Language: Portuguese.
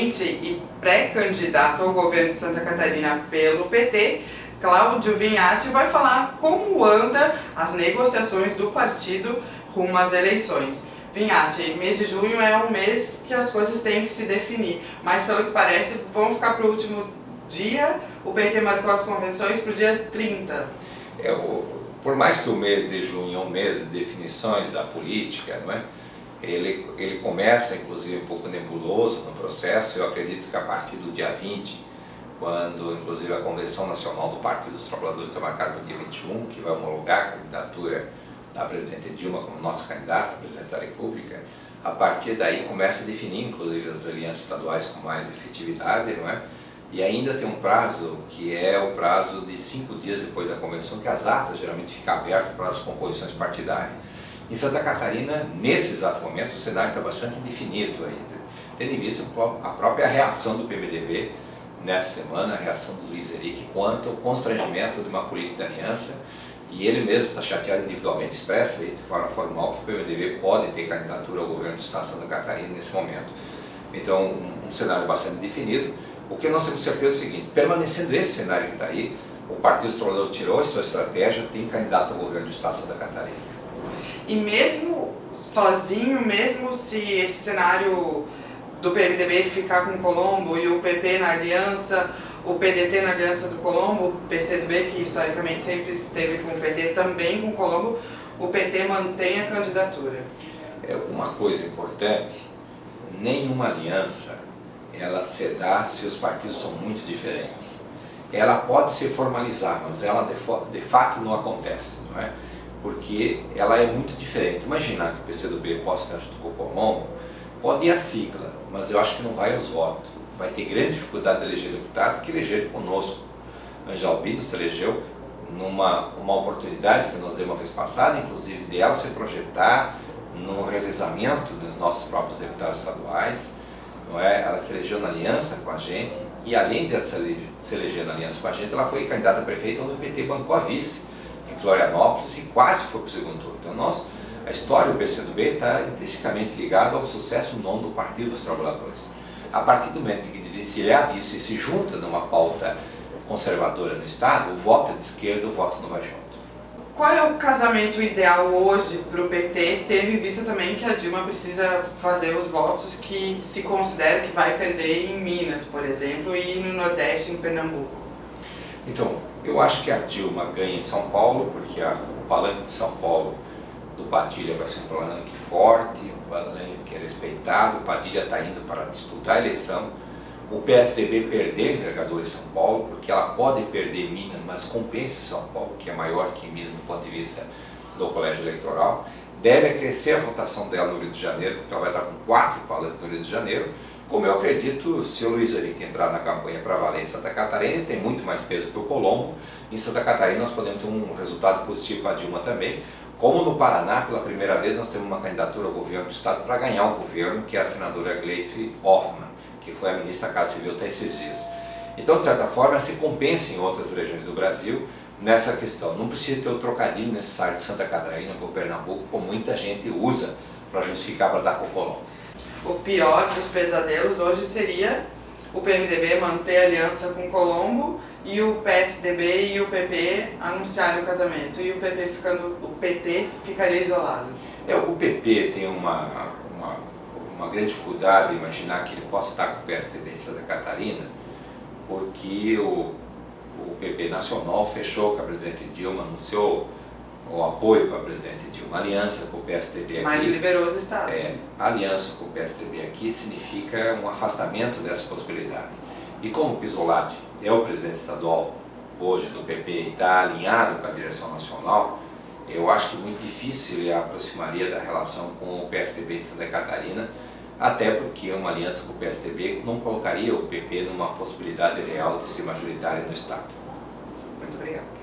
presidente e pré-candidato ao governo de Santa Catarina pelo PT, Cláudio Vinhati, vai falar como anda as negociações do partido rumo às eleições. Vinhati, mês de junho é um mês que as coisas têm que se definir, mas pelo que parece vão ficar para o último dia. O PT marcou as convenções para o dia 30. Por mais que o mês de junho é um mês de definições da política, não é? Ele começa, inclusive, um pouco nebuloso no processo. Eu acredito que a partir do dia 20, quando, inclusive, a Convenção Nacional do Partido dos Trabalhadores está marcada para o dia 21, que vai homologar a candidatura da presidente Dilma como nossa candidata a presidente da República, a partir daí começa a definir, inclusive, as alianças estaduais com mais efetividade, não é? E ainda tem um prazo, que é o prazo de 5 dias depois da convenção, que as atas geralmente ficam abertas para as composições partidárias. Em Santa Catarina, nesse exato momento, o cenário está bastante indefinido ainda, tendo em vista a própria reação do PMDB nessa semana, a reação do Luiz Henrique quanto ao constrangimento de uma política de aliança, e ele mesmo está chateado individualmente, expressa de forma formal que o PMDB pode ter candidatura ao governo do Estado de Santa Catarina nesse momento. Então, um cenário bastante definido. O que nós temos certeza é o seguinte: permanecendo esse cenário que está aí, o Partido dos Trabalhadores tirou a sua estratégia, tem candidato ao governo do Estado de Santa Catarina. E mesmo sozinho, mesmo se esse cenário do PMDB ficar com o Colombo e o PP na aliança, o PDT na aliança do Colombo, o PCdoB, que historicamente sempre esteve com o PT, também com o Colombo, o PT mantém a candidatura. Uma coisa importante: nenhuma aliança ela se dá se os partidos são muito diferentes. Ela pode se formalizar, mas ela de fato não acontece, não é? Porque ela é muito diferente. Imaginar que o PCdoB possa estar junto com o Colombo, pode ir a sigla, mas eu acho que não vai aos votos. Vai ter grande dificuldade de eleger deputado, que eleger conosco. Ângela Albino se elegeu numa oportunidade que nós demos uma vez passada, inclusive dela se projetar no revezamento dos nossos próprios deputados estaduais. Não é? Ela se elegeu na aliança com a gente, e além de se eleger na aliança com a gente, ela foi candidata a prefeita onde o PT bancou a vice, em Florianópolis, e quase foi para o segundo turno. Então a história do PCdoB está intrinsecamente ligada ao sucesso não do Partido dos Trabalhadores. A partir do momento que desvencilhar disso e se junta numa pauta conservadora no Estado, o voto é de esquerda, o voto não vai junto. Qual é o casamento ideal hoje para o PT, tendo em vista também que a Dilma precisa fazer os votos que se considera que vai perder em Minas, por exemplo, e no Nordeste, em Pernambuco? Então, eu acho que a Dilma ganha em São Paulo, porque o palanque de São Paulo do Padilha vai ser um palanque forte, um palanque que é respeitado. O Padilha está indo para disputar a eleição. O PSDB perder envergadura em São Paulo, porque ela pode perder Minas, mas compensa São Paulo, que é maior que Minas do ponto de vista do colégio eleitoral. Deve crescer a votação dela no Rio de Janeiro, porque ela vai estar com 4 palanques no Rio de Janeiro. Como eu acredito, se o Luiz Henrique entrar na campanha para valer em Santa Catarina, ele tem muito mais peso que o Colombo. Em Santa Catarina nós podemos ter um resultado positivo para a Dilma também. Como no Paraná, pela primeira vez, nós temos uma candidatura ao governo do Estado para ganhar o governo, que é a senadora Gleice Hoffmann, que foi a ministra da Casa Civil até esses dias. Então, de certa forma, se compensa em outras regiões do Brasil nessa questão. Não precisa ter o trocadilho necessário de Santa Catarina com Pernambuco, como muita gente usa para justificar para dar com o Colombo. O pior dos pesadelos hoje seria o PMDB manter aliança com o Colombo e o PSDB e o PP anunciarem o casamento, e o PT ficaria isolado. O PP tem uma grande dificuldade de imaginar que ele possa estar com o PSDB em Santa Catarina, porque o PP nacional fechou com a presidente Dilma, anunciou o apoio para a presidente Dilma. A aliança com o PSDB aqui... Mas liberou os estados. A aliança com o PSDB aqui significa um afastamento dessa possibilidade. E como o Pisolatti é o presidente estadual hoje do PP e está alinhado com a direção nacional, eu acho que muito difícil ele aproximaria da relação com o PSDB em Santa Catarina, até porque uma aliança com o PSDB não colocaria o PP numa possibilidade real de ser majoritária no Estado. Muito obrigado.